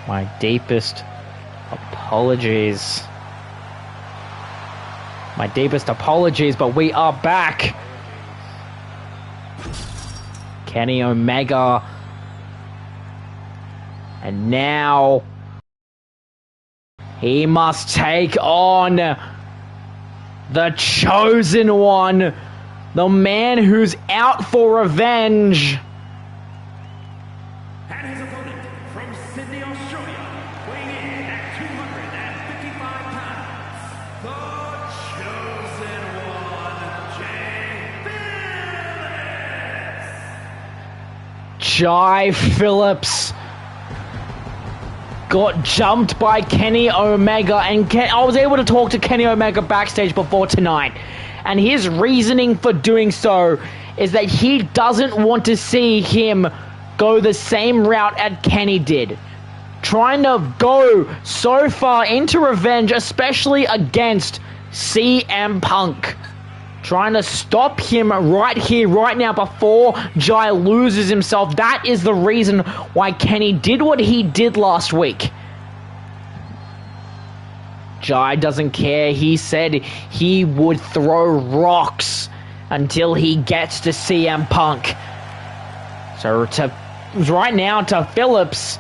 My deepest apologies. My deepest apologies, but we are back. Kenny Omega. And now he must take on the Chosen One, the man who's out for revenge. And his opponent from Sydney, Australia, weighing in at 255 pounds, the Chosen One, Jai Phillips got jumped by Kenny Omega, and I was able to talk to Kenny Omega backstage before tonight, and his reasoning for doing so is that he doesn't want to see him go the same route as Kenny did, trying to go so far into revenge, especially against CM Punk, trying to stop him right here, right now, before Jai loses himself. That is the reason why Kenny did what he did last week. Jai doesn't care. He said he would throw rocks until he gets to CM Punk. So right now to Phillips,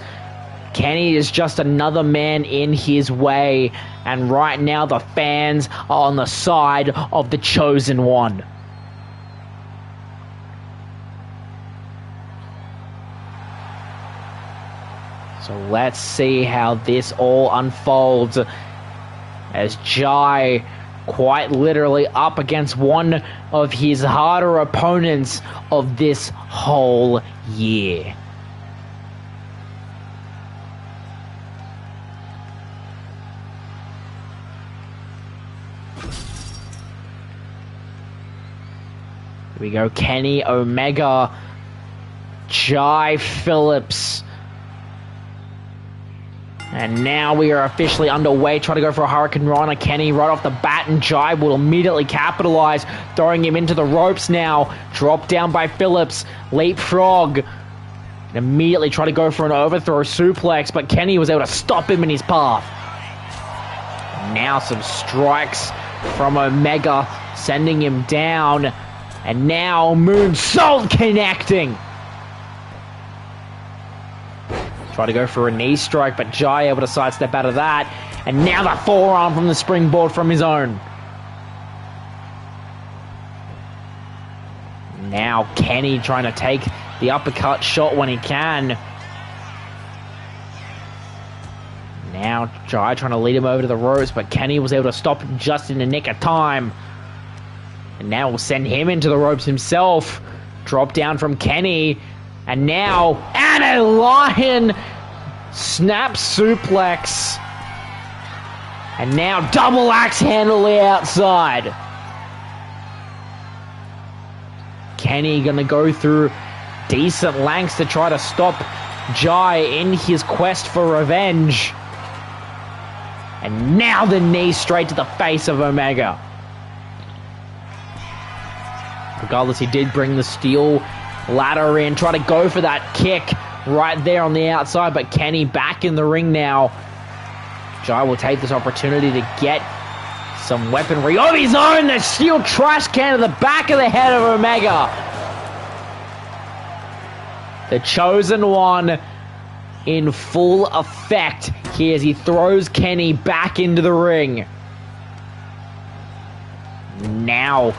Kenny is just another man in his way, and right now the fans are on the side of the Chosen One. So let's see how this all unfolds, as Jai quite literally up against one of his harder opponents of this whole year. Here we go, Kenny Omega, Jai Phillips. And now we are officially underway, trying to go for a Hurricane Rana. Kenny right off the bat, and Jai will immediately capitalize, throwing him into the ropes now. Drop down by Phillips, leapfrog. And immediately try to go for an overthrow suplex, but Kenny was able to stop him in his path. Now some strikes from Omega, sending him down. And now moonsault connecting. Try to go for a knee strike, but Jai able to sidestep out of that. And now the forearm from the springboard from his own. Now Kenny trying to take the uppercut shot when he can. Now Jai trying to lead him over to the ropes, but Kenny was able to stop him just in the nick of time. And now we'll send him into the ropes himself. Drop down from Kenny. And now, and a lion snap suplex. And now double axe handle the outside. Kenny gonna go through decent lengths to try to stop Jai in his quest for revenge. And now the knee straight to the face of Omega. Regardless, he did bring the steel ladder in, try to go for that kick right there on the outside, but Kenny back in the ring now. Jai will take this opportunity to get some weaponry of his own. The steel trash can to the back of the head of Omega. The Chosen One in full effect here as he throws Kenny back into the ring. Now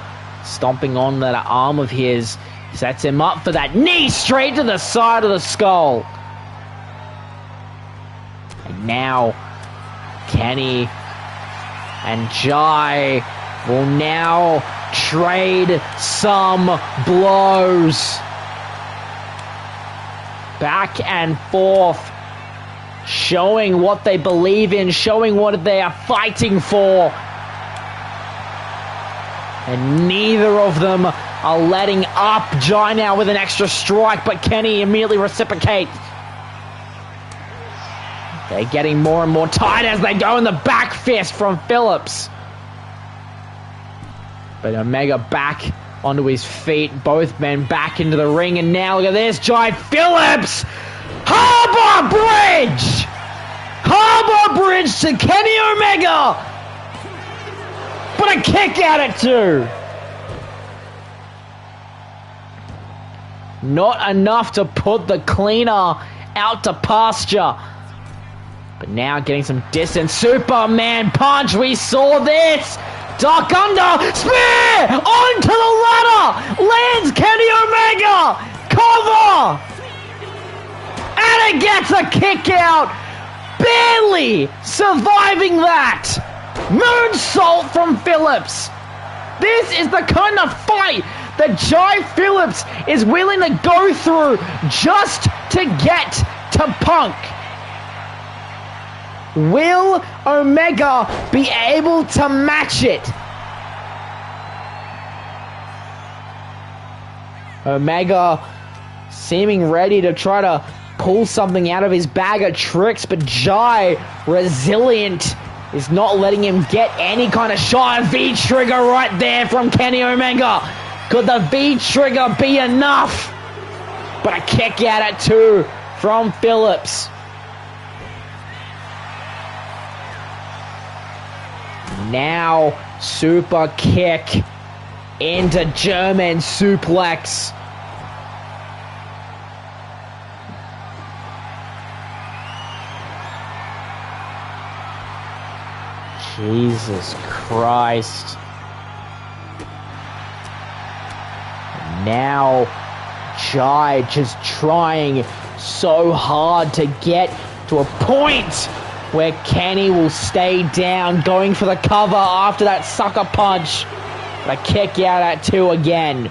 stomping on that arm of his, sets him up for that knee straight to the side of the skull. And now Kenny and Jai will now trade some blows. Back and forth, showing what they believe in, showing what they are fighting for. And neither of them are letting up. Jai now with an extra strike, but Kenny immediately reciprocates. They're getting more and more tight as they go in the back fist from Phillips. But Omega back onto his feet. Both men back into the ring. And now look at this. Jai Phillips! Harbor Bridge! Harbor Bridge to Kenny Omega. But a kick out at 2. Not enough to put the cleaner out to pasture. But now getting some distance. Superman punch. We saw this. Duck under. Spear onto the ladder. Lands Kenny Omega. Cover. And it gets a kick out. Barely surviving that. Moonsault from Phillips. This is the kind of fight that Jai Phillips is willing to go through just to get to Punk. Will Omega be able to match it? Omega seeming ready to try to pull something out of his bag of tricks, but Jai, resilient, is not letting him get any kind of shot. V-trigger right there from Kenny Omega. Could the V-trigger be enough? But a kick out at 2 from Phillips. Now, super kick into German suplex. Jesus Christ. Now, Jai just trying so hard to get to a point where Kenny will stay down, going for the cover after that sucker punch. But a kick out at 2 again.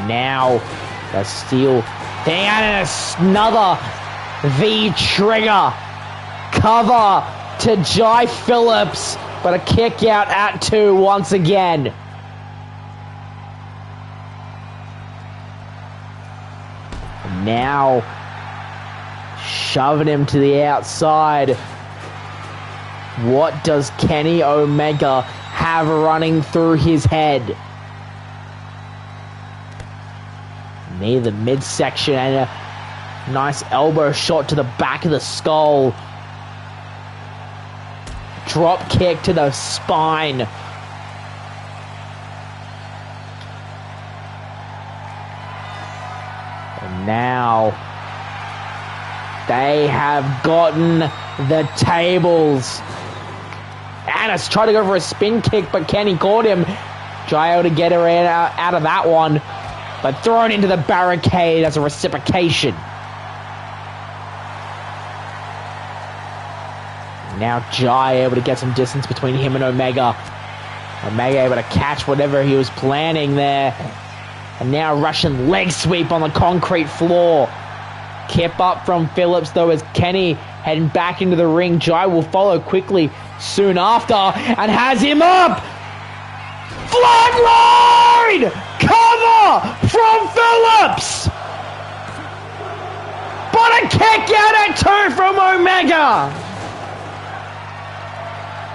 Now, the steel thing and another V-trigger. Cover to Jai Phillips, but a kick out at 2 once again. Now, shoving him to the outside. What does Kenny Omega have running through his head? Near the midsection and a nice elbow shot to the back of the skull. Drop kick to the spine. And now they have gotten the tables. Annis tried to go for a spin kick, but Kenny caught him. Jai able to get her out of that one, but thrown into the barricade as a reciprocation. Now Jai able to get some distance between him and Omega. Omega able to catch whatever he was planning there. And now Russian leg sweep on the concrete floor. Kip up from Phillips though as Kenny heading back into the ring. Jai will follow quickly soon after and has him up. Flatline! Cover from Phillips! But a kick out at 2 from Omega!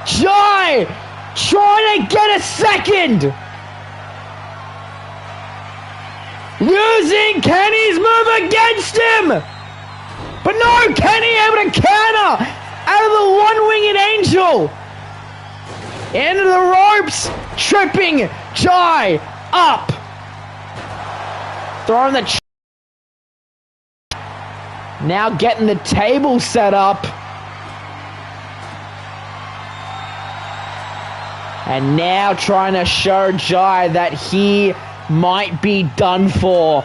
Jai trying to get a second! Using Kenny's move against him! But no, Kenny able to counter out of the one-winged angel! Into the ropes, tripping Jai up. Throwing the now getting the table set up. And now trying to show Jai that he might be done for.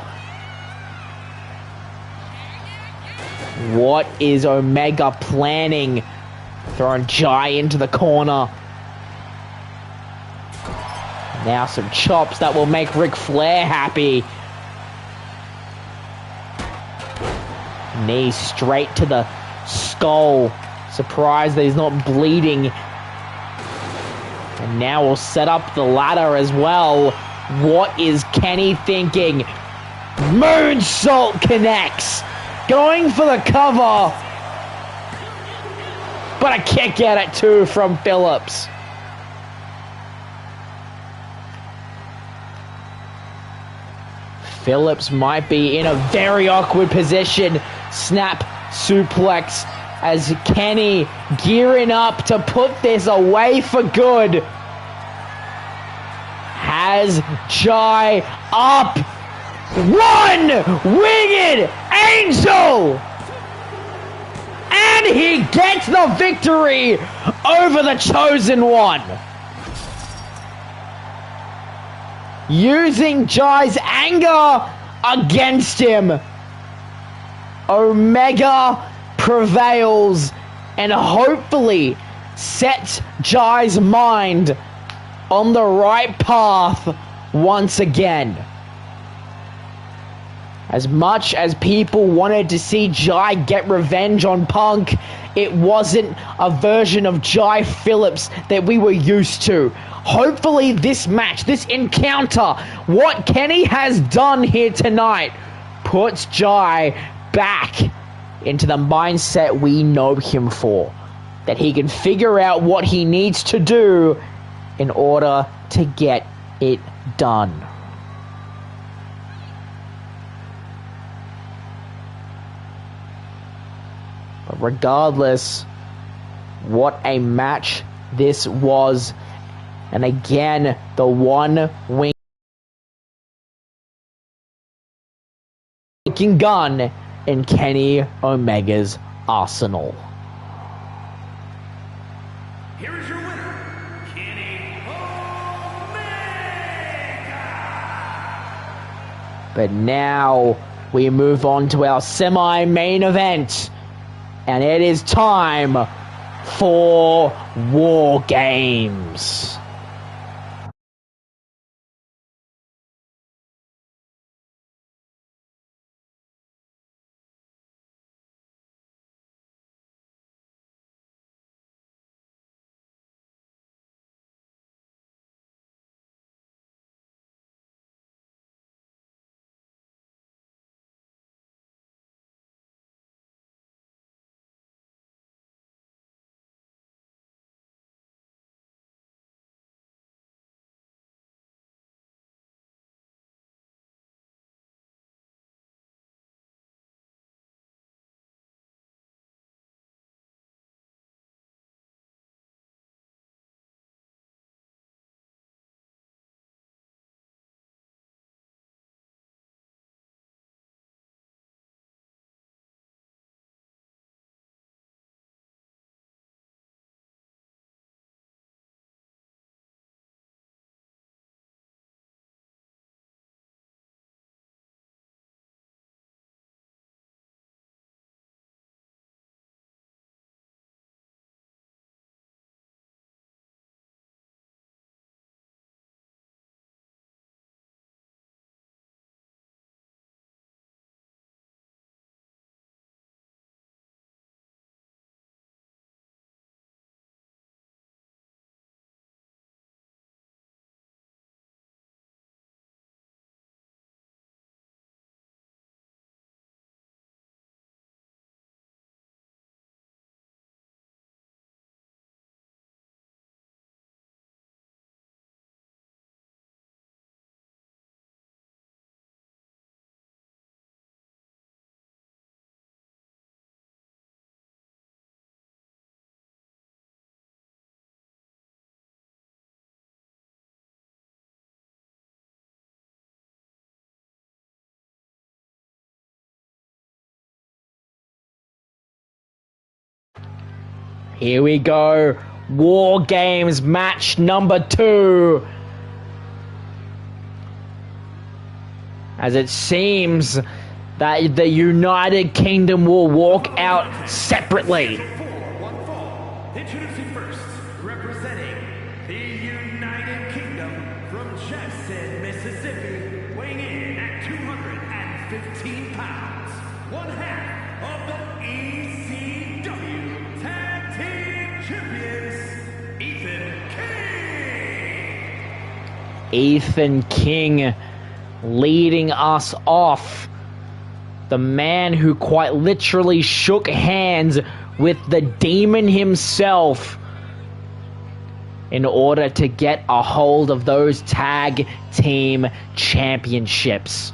What is Omega planning? Throwing Jai into the corner. Now some chops that will make Ric Flair happy. Knee straight to the skull. Surprised that he's not bleeding. And now we'll set up the ladder as well. What is Kenny thinking? Moonsault connects. Going for the cover. But a kick out at 2 from Phillips. Phillips might be in a very awkward position. Snap suplex as Kenny gearing up to put this away for good. Has Jai up. One winged angel! And he gets the victory over the Chosen One. Using Jai's anger against him, Omega prevails and hopefully sets Jai's mind on the right path once again. As much as people wanted to see Jai get revenge on Punk, it wasn't a version of Jai Phillips that we were used to. Hopefully this match, this encounter, what Kenny has done here tonight, puts Jai back into the mindset we know him for. That he can figure out what he needs to do in order to get it done. But regardless, what a match this was. And again, the one wing gun in Kenny Omega's arsenal. Here is your winner, Kenny Omega! But now we move on to our semi-main event. And it is time for War Games. Here we go. War Games match number 2. As it seems that the United Kingdom will walk out separately. Introducing first, representing the United Kingdom from Jackson, Mississippi, weighing in at 215 pounds, one half of the ECW Tag Team Champions, Ethan King leading us off. The man who quite literally shook hands with the demon himself in order to get a hold of those tag team championships.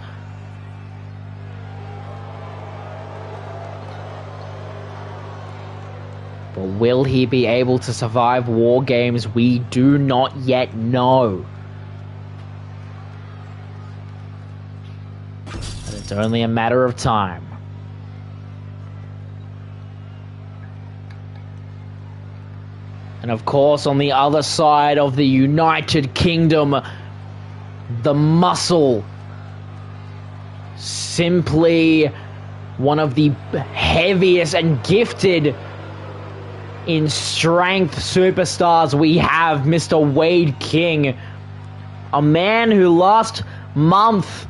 But will he be able to survive War Games? We do not yet know. But it's only a matter of time. And of course, on the other side of the United Kingdom, the Muscle, simply one of the heaviest and gifted in strength superstars we have, Mr. Wade King, a man who last month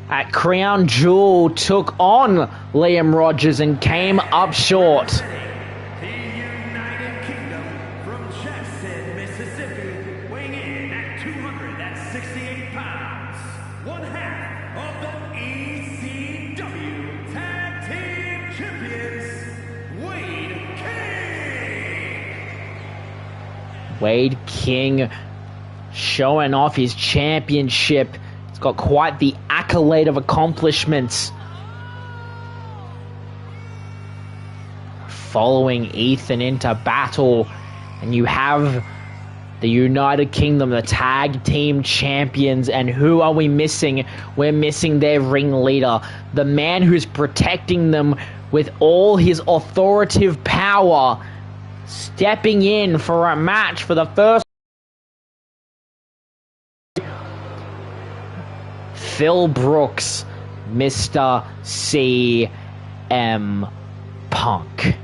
at Crown Jewel took on Liam Rogers and came up short. The United Kingdom from Jackson, Mississippi, weighing in at 268 pounds, one half of the ECW Tag Team Champions, Wade King. Wade King showing off his championship. He's got quite the accolade of accomplishments. Following Ethan into battle, and you have the United Kingdom, the Tag Team Champions, and who are we missing? We're missing their ringleader, the man who's protecting them with all his authoritative power, stepping in for a match for the first. Phil Brooks, Mr. CM Punk.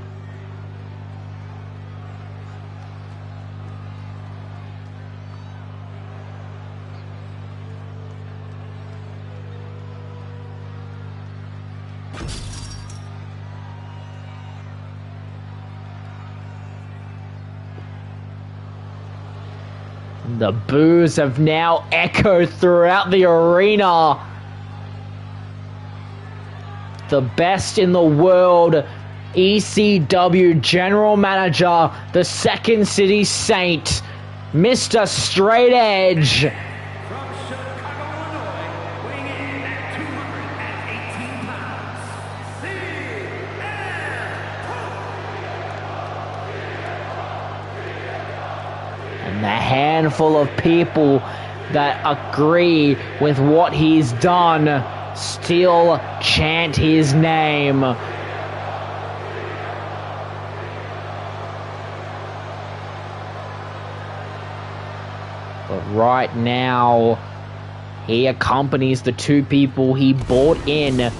The boos have now echoed throughout the arena. The best in the world, ECW General Manager, the Second City Saint, Mr. Straight Edge. From Chicago, Illinois, weighing in at 218 pounds, CM And the handful of people that agree with what he's done still chant his name. But right now, he accompanies the two people he brought in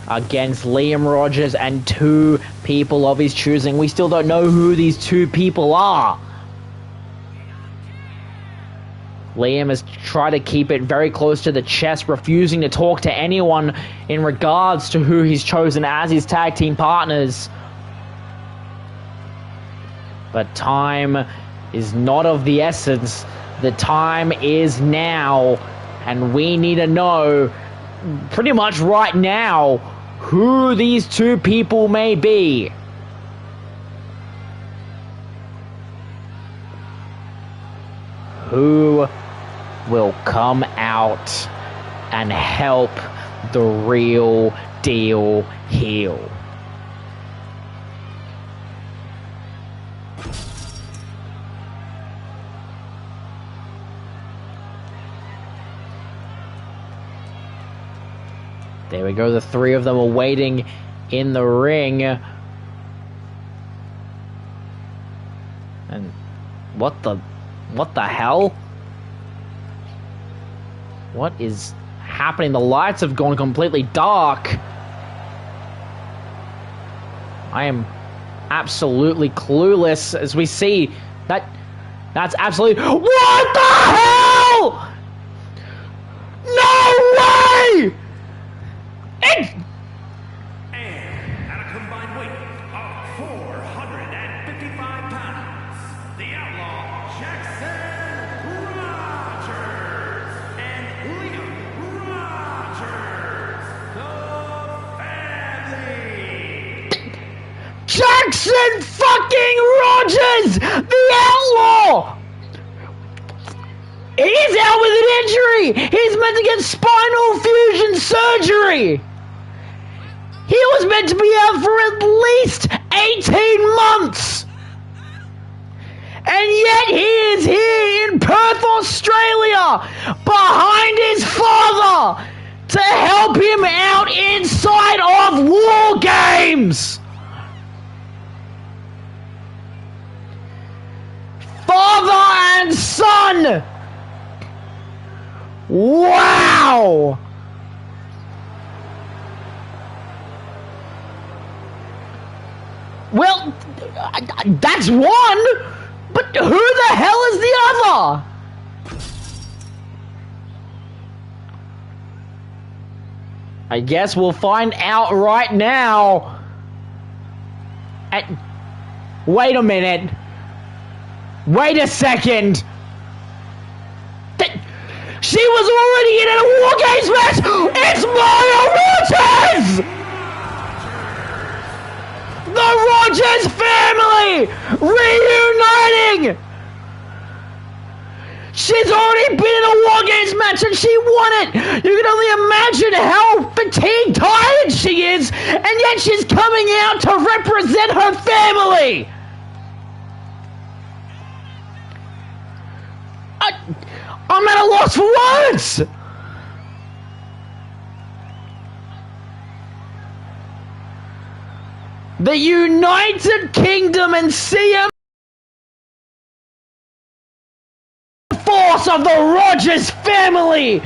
against Liam Rogers and two people of his choosing. We still don't know who these two people are. Liam has tried to keep it very close to the chest, refusing to talk to anyone in regards to who he's chosen as his tag team partners. But time is not of the essence. The time is now, and we need to know pretty much right now who these two people may be. Who will come out and help the real deal heal? There we go, the three of them are waiting in the ring. And what the hell? What is happening? The lights have gone completely dark. I am absolutely clueless as we see that's absolutely... What the hell? No way! And at a combined weight of 455 pounds, the outlaw Jackson Rogers and Liam Rogers, the family. Jackson fucking Rogers, the outlaw! He's out with an injury! He's meant to get spinal fusion surgery! He was meant to be out for at least 18 months! And yet he is here in Perth, Australia, behind his father, to help him out inside of War Games! Father and son! Wow! Well, that's one, but who the hell is the other? I guess we'll find out right now. Wait a minute. Wait a second. She was already in a War Games match! It's Maya Rogers! The Rogers family reuniting! She's already been in a War Games match and she won it! You can only imagine how fatigued, tired she is, and yet she's coming out to represent her family! I'm at a loss for words! The United Kingdom and CM force of the Rogers family,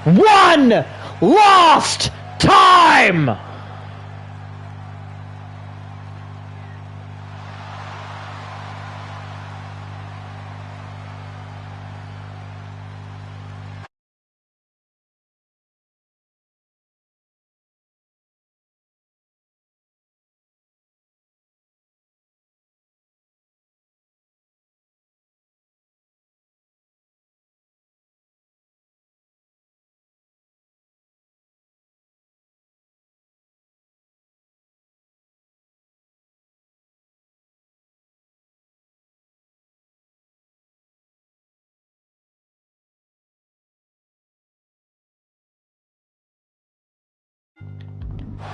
one last time!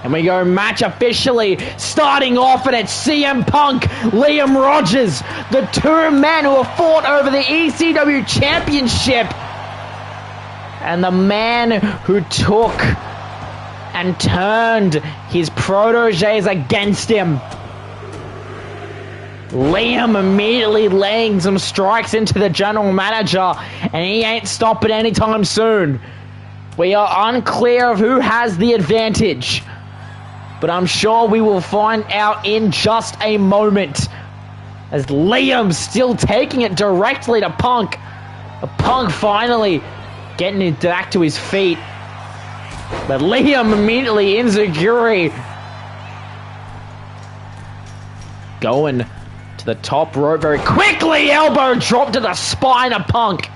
And we go match officially, starting off and it's CM Punk, Liam Rogers, the two men who have fought over the ECW Championship. And the man who took and turned his proteges against him. Liam immediately laying some strikes into the general manager, and he ain't stopping anytime soon. We are unclear of who has the advantage, but I'm sure we will find out in just a moment, as Liam's still taking it directly to Punk. Punk finally getting it back to his feet, but Liam immediately insecure, going to the top rope very quickly. Elbow drop to the spine of Punk.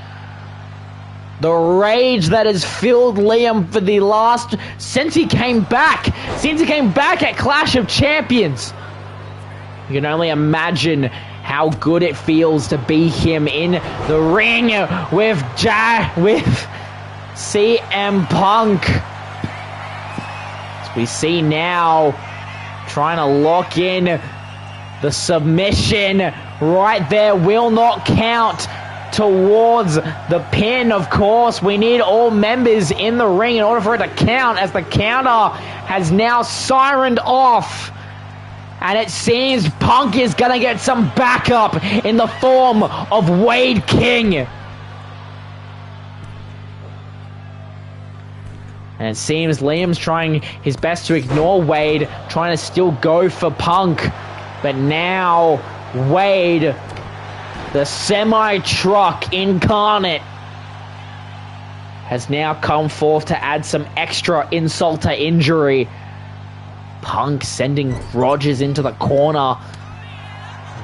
The rage that has filled Liam for the last... since he came back at Clash of Champions. You can only imagine how good it feels to be him in the ring with CM Punk. As we see now, trying to lock in the submission right there, will not count towards the pin. Of course, we need all members in the ring in order for it to count, as the counter has now sirened off. And it seems Punk is going to get some backup in the form of Wade King. And it seems Liam's trying his best to ignore Wade, trying to still go for Punk. But now, Wade, the semi-truck incarnate, has now come forth to add some extra insult to injury. Punk sending Rogers into the corner.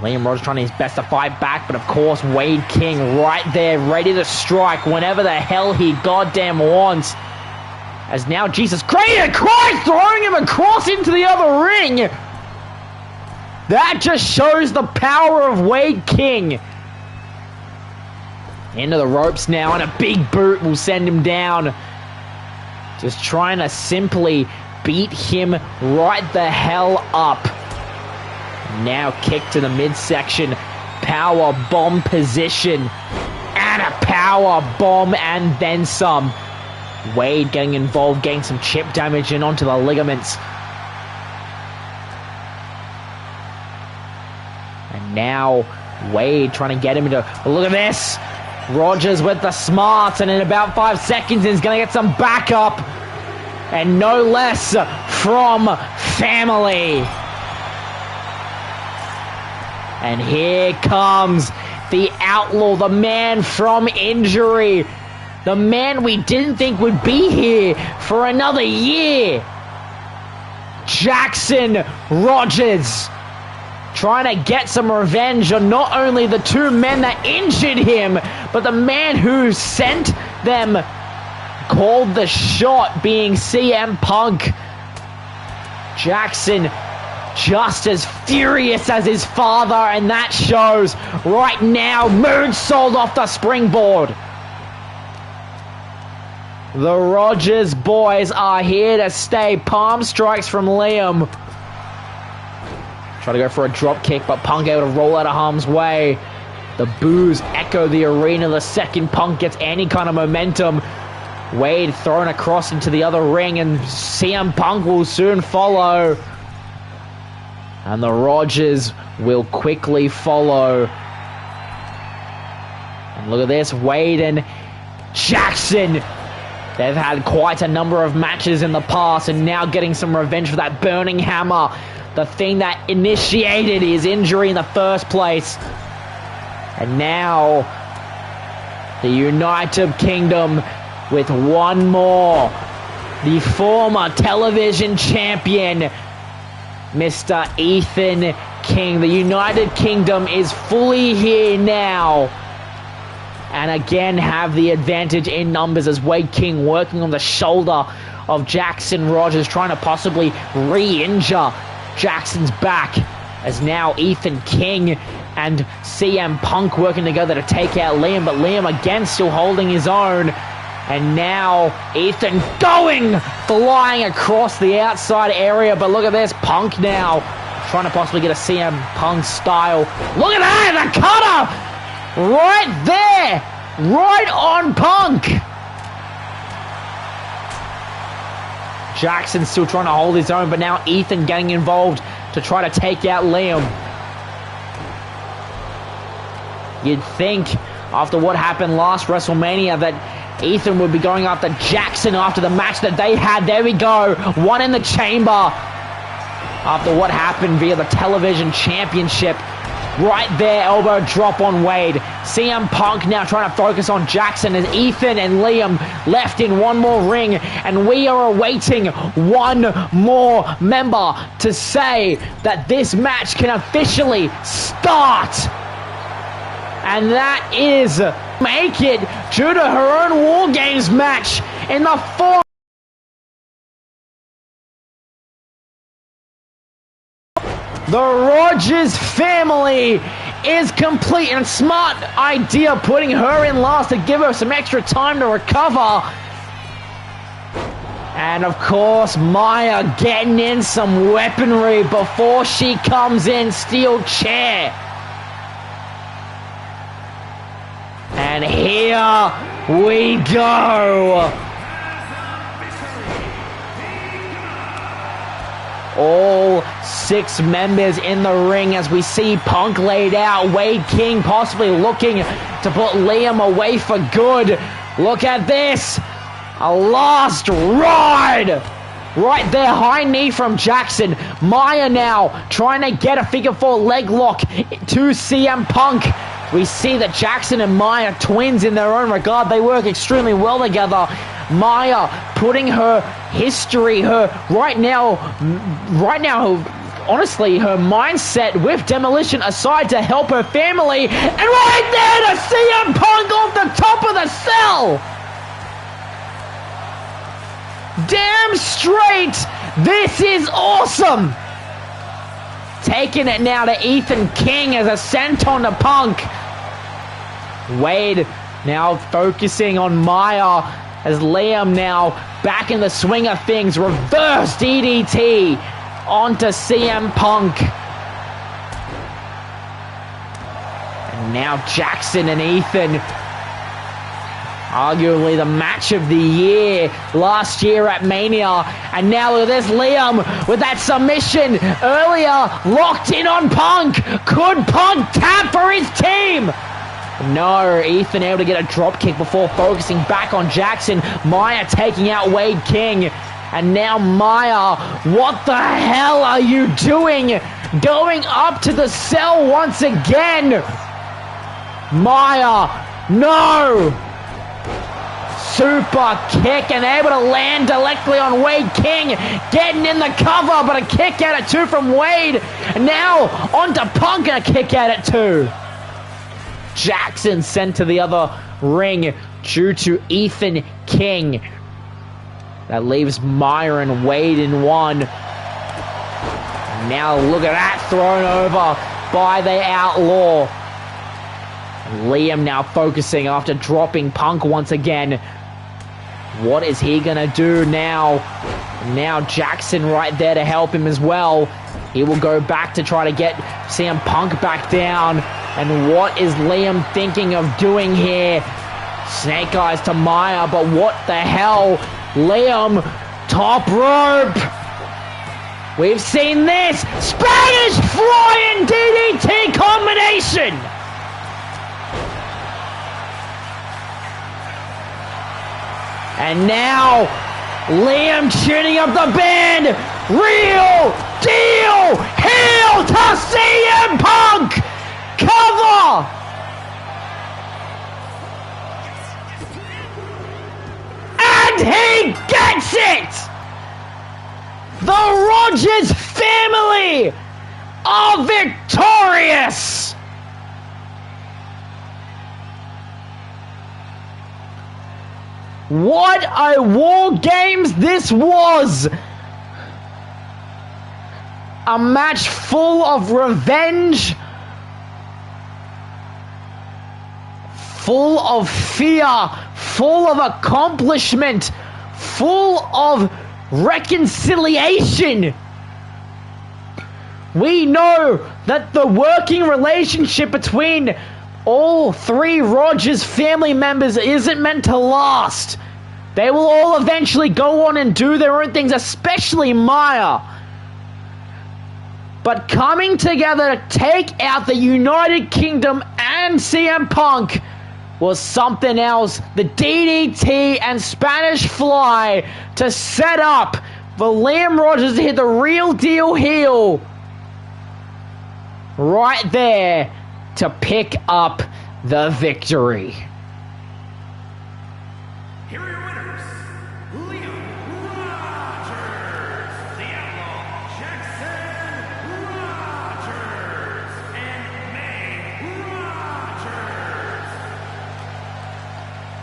Liam Rogers trying his best to fight back, but of course Wade King right there, ready to strike whenever the hell he goddamn wants. As now Jesus Christ throwing him across into the other ring. That just shows the power of Wade King. Into the ropes now, and a big boot will send him down. Just trying to simply beat him right the hell up. Now kick to the midsection. Power bomb position. And a power bomb and then some. Wade getting involved, getting some chip damage in onto the ligaments. And now Wade trying to get him into... Look at this. Rogers with the smarts, and in about 5 seconds he's going to get some backup. And no less from family. And here comes the outlaw, the man from injury. The man we didn't think would be here for another year. Jackson Rogers. Trying to get some revenge on not only the two men that injured him, but the man who sent them, called the shot, being CM Punk. Jackson just as furious as his father, and that shows right now. Moonsault off the springboard. The Rogers boys are here to stay. Palm strikes from Liam. Try to go for a drop kick, but Punk able to roll out of harm's way. The boos echo the arena the second Punk gets any kind of momentum. Wade thrown across into the other ring, and CM Punk will soon follow. And the Rogers will quickly follow. And look at this, Wade and Jackson. They've had quite a number of matches in the past, and now getting some revenge for that burning hammer. The thing that initiated his injury in the first place. And now, the United Kingdom with one more. The former television champion, Mr. Ethan King. The United Kingdom is fully here now. And again have the advantage in numbers as Wade King working on the shoulder of Jackson Rogers, trying to possibly re-injure Jackson's back, as now Ethan King and CM Punk working together to take out Liam, but Liam again still holding his own. And now Ethan going flying across the outside area, but look at this, Punk now trying to possibly get a CM Punk style. Look at that, the cutter right there, right on Punk. Jackson still trying to hold his own, but now Ethan getting involved to try to take out Liam. You'd think after what happened last WrestleMania that Ethan would be going after Jackson after the match that they had. There we go, one in the chamber after what happened via the television championship. Right there, elbow drop on Wade. CM Punk now trying to focus on Jackson as Ethan and Liam left in one more ring. And we are awaiting one more member to say that this match can officially start. And that is make it due to her own War Games match in the form. The Rogers family is complete, and smart idea putting her in last to give her some extra time to recover. And of course, Maya getting in some weaponry before she comes in. Steel chair. And here we go. All 6 members in the ring as we see Punk laid out. Wade King possibly looking to put Liam away for good. Look at this. A last ride. Right there, high knee from Jackson. Maya now trying to get a figure 4 leg lock to CM Punk. We see that Jackson and Maya, twins in their own regard, they work extremely well together. Maya putting her history, right now, honestly, her mindset with Demolition aside to help her family. And right there to CM Punk off the top of the cell. Damn straight, this is awesome. Taking it now to Ethan King as a senton to Punk. Wade now focusing on Maya, As Liam now back in the swing of things. Reverse DDT onto CM Punk. And now Jackson and Ethan. Arguably the match of the year last year at Mania. And now look at this, Liam with that submission earlier, locked in on Punk. Could Punk tap for his team? No, Ethan able to get a drop kick before focusing back on Jackson. Maya taking out Wade King. And now Maya, what the hell are you doing? Going up to the cell once again. Maya, no! Super kick and able to land directly on Wade King. Getting in the cover, but a kick out at 2 from Wade. And now onto Punk and a kick out at 2. Jackson sent to the other ring due to Ethan King. That leaves Maya and Wade in 1. And now look at that, thrown over by the Outlaw. And Liam now focusing after dropping Punk once again. What is he going to do now? Now Jackson right there to help him as well. He will go back to try to get CM Punk back down. And what is Liam thinking of doing here? Snake Eyes to Maya, but what the hell? Liam, top rope. We've seen this. Spanish flying DDT combination. And now, Liam tuning up the band. Real deal heel to CM Punk. Cover. And he gets it. The Rogers family are victorious. What a War Games this was! A match full of revenge, full of fear, full of accomplishment, full of reconciliation. We know that the working relationship between all 3 Rogers family members isn't meant to last. They will all eventually go on and do their own things, especially Maya. But coming together to take out the United Kingdom and CM Punk was something else. The DDT and Spanish Fly to set up for Liam Rogers to hit the real deal heel. Right there to pick up the victory. Here are your winners, Liam Rogers, the Outlaw Jackson Rogers, and May Rogers.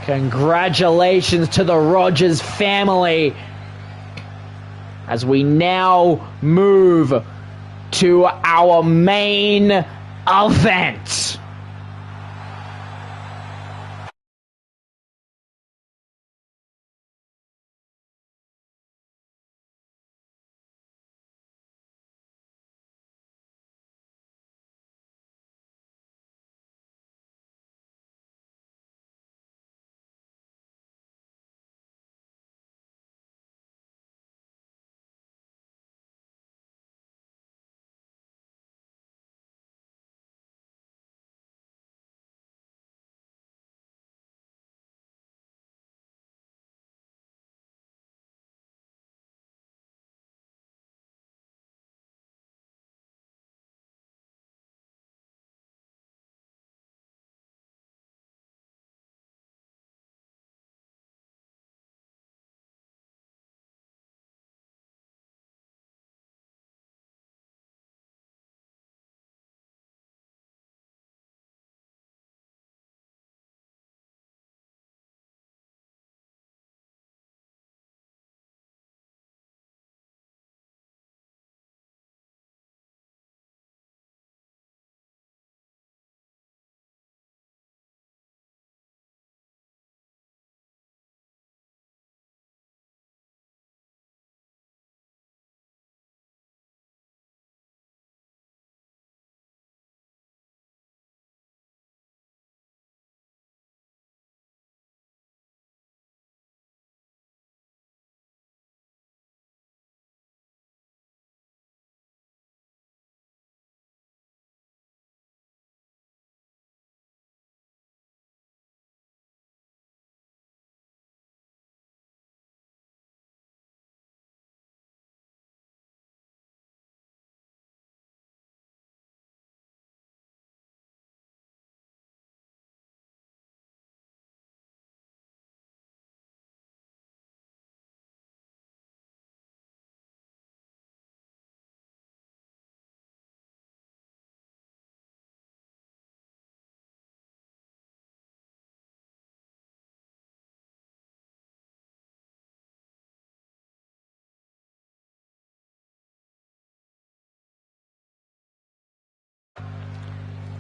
Congratulations to the Rogers family as we now move to our main event.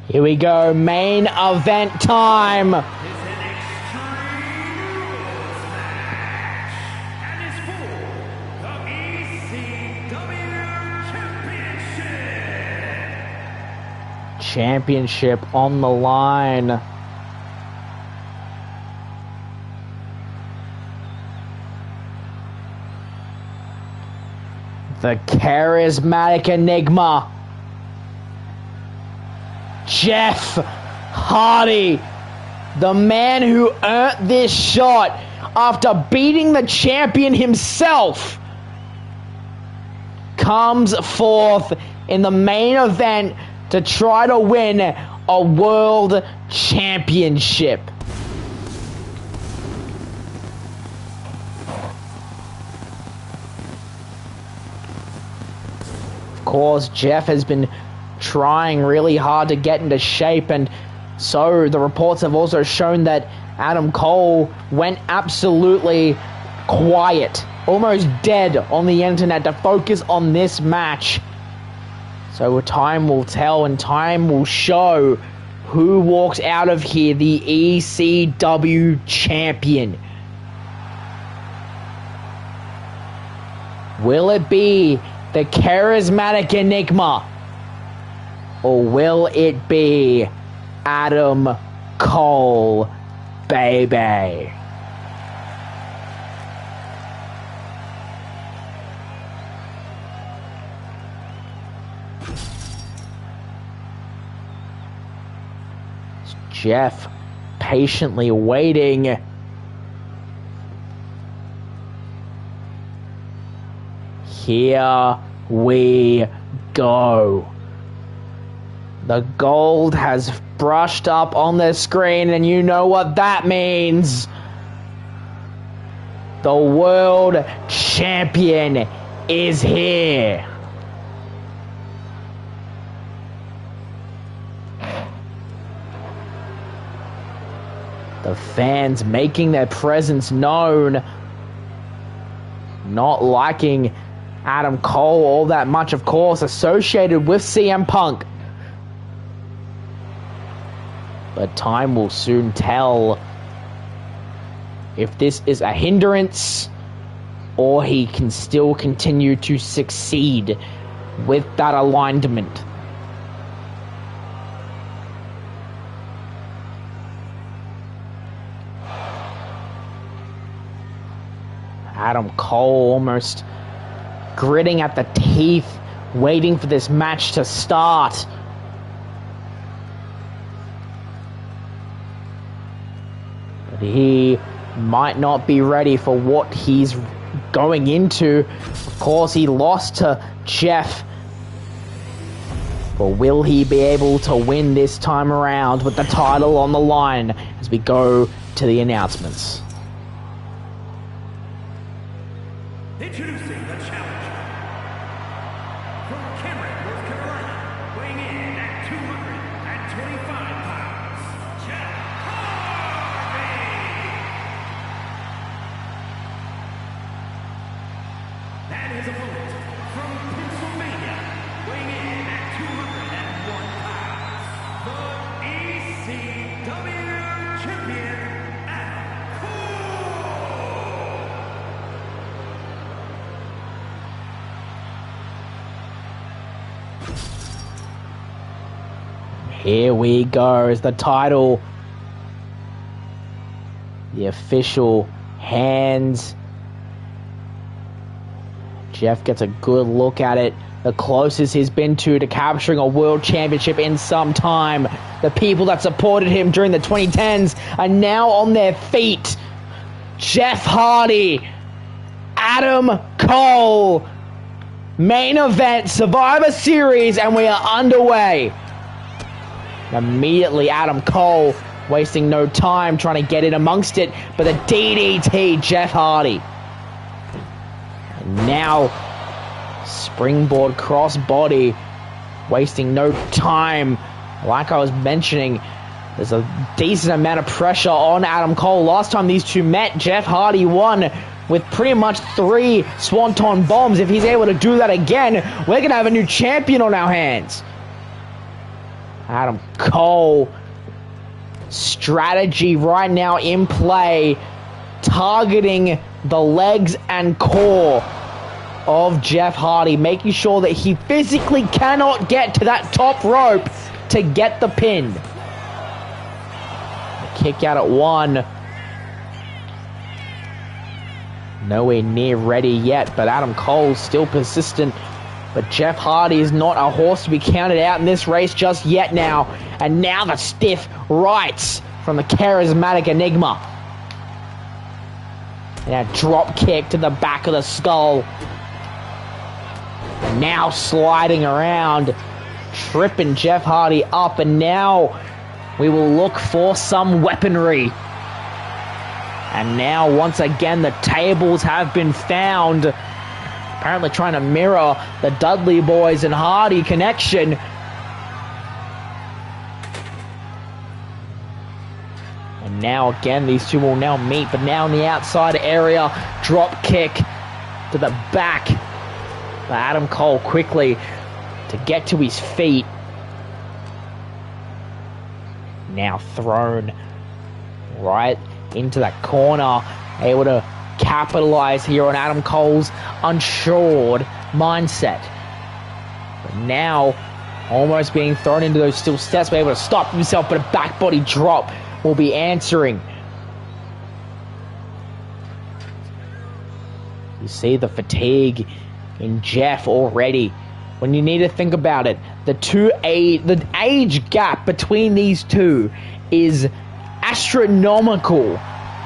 Here we go, main event time. Is an Extreme Rules match and is for the ECW Championship. Championship on the line. The charismatic enigma, Jeff Hardy, the man who earned this shot after beating the champion himself, comes forth in the main event to try to win a world championship. Of course, Jeff has been trying really hard to get into shape, and so the reports have also shown that Adam Cole went absolutely quiet, almost dead on the internet to focus on this match. So time will tell and time will show who walks out of here the ECW champion. Will it be the charismatic enigma, or will it be Adam Cole, baby? Jeff patiently waiting. Here we go. The gold has brushed up on the screen, and you know what that means. The world champion is here. The fans making their presence known, not liking Adam Cole all that much, of course, associated with CM Punk. But time will soon tell if this is a hindrance or he can still continue to succeed with that alignment. Adam Cole almost gritting at the teeth, waiting for this match to start. But he might not be ready for what he's going into. Of course, he lost to Jeff. But will he be able to win this time around with the title on the line as we go to the announcements? Introducing the challenger from Cameron, North Carolina, weighing in at 225 pounds, Jeff Hardy. And his opponent from Pennsylvania, weighing in at 201 pounds, the ECW champion, Adam Cole. Here we go as the title, the official hands. Jeff gets a good look at it. The closest he's been to capturing a world championship in some time. The people that supported him during the 2010s are now on their feet. Jeff Hardy, Adam Cole, main event, Survivor Series, and we are underway. Immediately, Adam Cole wasting no time trying to get in amongst it, but the DDT, Jeff Hardy. And now, springboard crossbody, wasting no time. Like I was mentioning, there's a decent amount of pressure on Adam Cole. Last time these two met, Jeff Hardy won with pretty much 3 Swanton bombs. If he's able to do that again, we're going to have a new champion on our hands. Adam Cole. Strategy right now in play. Targeting the legs and core of Jeff Hardy. Making sure that he physically cannot get to that top rope to get the pin. Kick out at 1. Nowhere near ready yet, but Adam Cole's still persistent. But Jeff Hardy is not a horse to be counted out in this race just yet now. And now the stiff rights from the charismatic Enigma. And a drop kick to the back of the skull. And now sliding around, tripping Jeff Hardy up. And now we will look for some weaponry. And now, once again, the tables have been found. Apparently trying to mirror the Dudley Boys and Hardy connection. And now, again, these two will now meet. But now in the outside area, drop kick to the back. But Adam Cole quickly to get to his feet. Now thrown right into that corner, able to capitalize here on Adam Cole's unsure mindset. But now, almost being thrown into those steel steps, able to stop himself, but a back body drop will be answering. You see the fatigue in Jeff already. When you need to think about it, the age gap between these two is astronomical.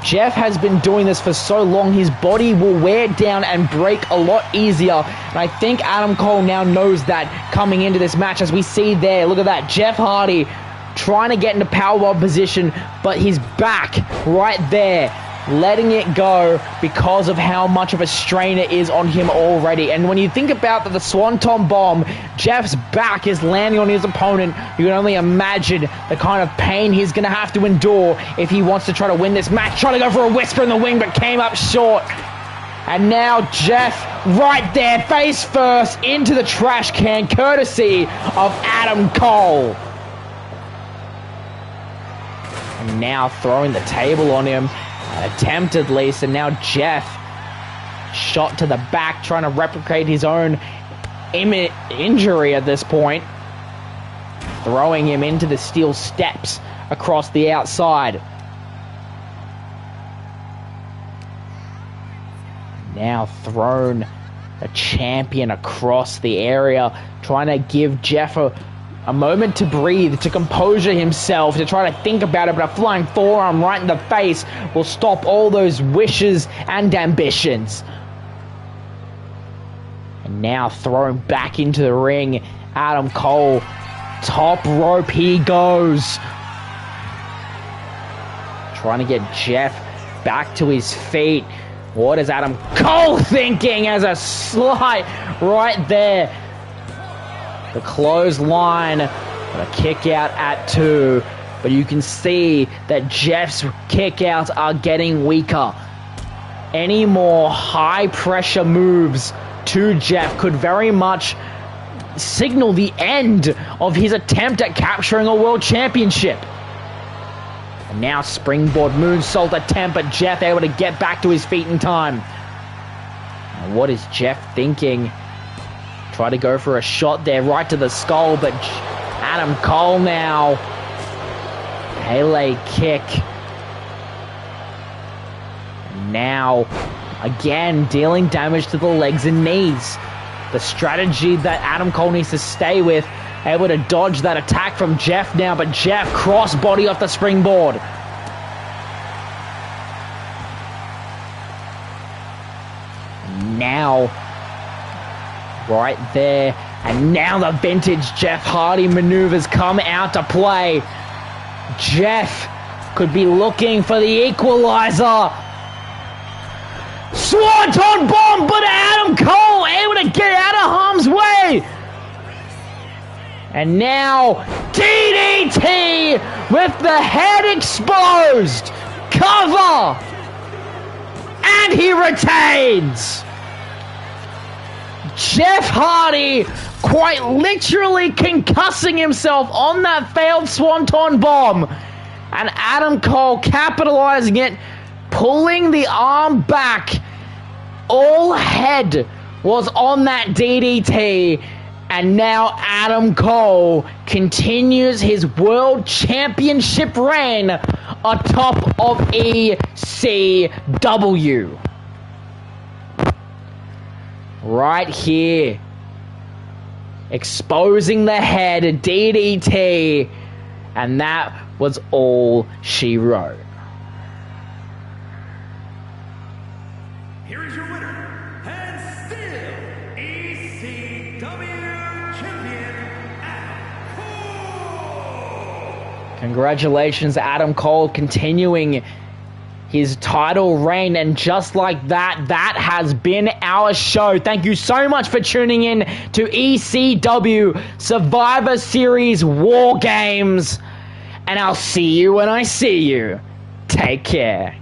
Jeff has been doing this for so long, his body will wear down and break a lot easier. And I think Adam Cole now knows that coming into this match, as we see there. Look at that, Jeff Hardy trying to get into powerbomb position, but his back right there, letting it go because of how much of a strain it is on him already. And when you think about the Swanton Bomb, Jeff's back is landing on his opponent. You can only imagine the kind of pain he's going to have to endure if he wants to try to win this match. Trying to go for a whisper in the wing, but came up short. And now Jeff right there, face first, into the trash can, courtesy of Adam Cole. And now throwing the table on him. Attemptedly, so now Jeff shot to the back, trying to replicate his own injury at this point, throwing him into the steel steps across the outside. Now thrown a champion across the area, trying to give Jeff a moment to breathe, to composure himself, to try to think about it, but a flying forearm right in the face will stop all those wishes and ambitions. And now thrown back into the ring, Adam Cole, top rope he goes. Trying to get Jeff back to his feet. What is Adam Cole thinking as a slide right there? The clothesline, a kick out at 2. But you can see that Jeff's kick outs are getting weaker. Any more high pressure moves to Jeff could very much signal the end of his attempt at capturing a world championship. And now springboard moonsault attempt, but Jeff able to get back to his feet in time. And what is Jeff thinking? Try to go for a shot there, right to the skull, but Adam Cole now. Pele kick. Now, again, dealing damage to the legs and knees. The strategy that Adam Cole needs to stay with, able to dodge that attack from Jeff now, but Jeff crossbody off the springboard. Now, right there, and now the vintage Jeff Hardy maneuvers come out to play. Jeff could be looking for the equalizer. Swanton Bomb, but Adam Cole able to get out of harm's way. And now DDT with the head exposed. Cover. And he retains. Jeff Hardy quite literally concussing himself on that failed Swanton bomb. And Adam Cole capitalizing it, pulling the arm back. All head was on that DDT. And now Adam Cole continues his World Championship reign atop of ECW. Right here. Exposing the head, DDT. And that was all she wrote. Here is your winner, and still ECW champion, Adam Cole. Congratulations, Adam Cole, continuing his title reign. And just like that, that has been our show. Thank you so much for tuning in to ECW Survivor Series War Games. And I'll see you when I see you. Take care.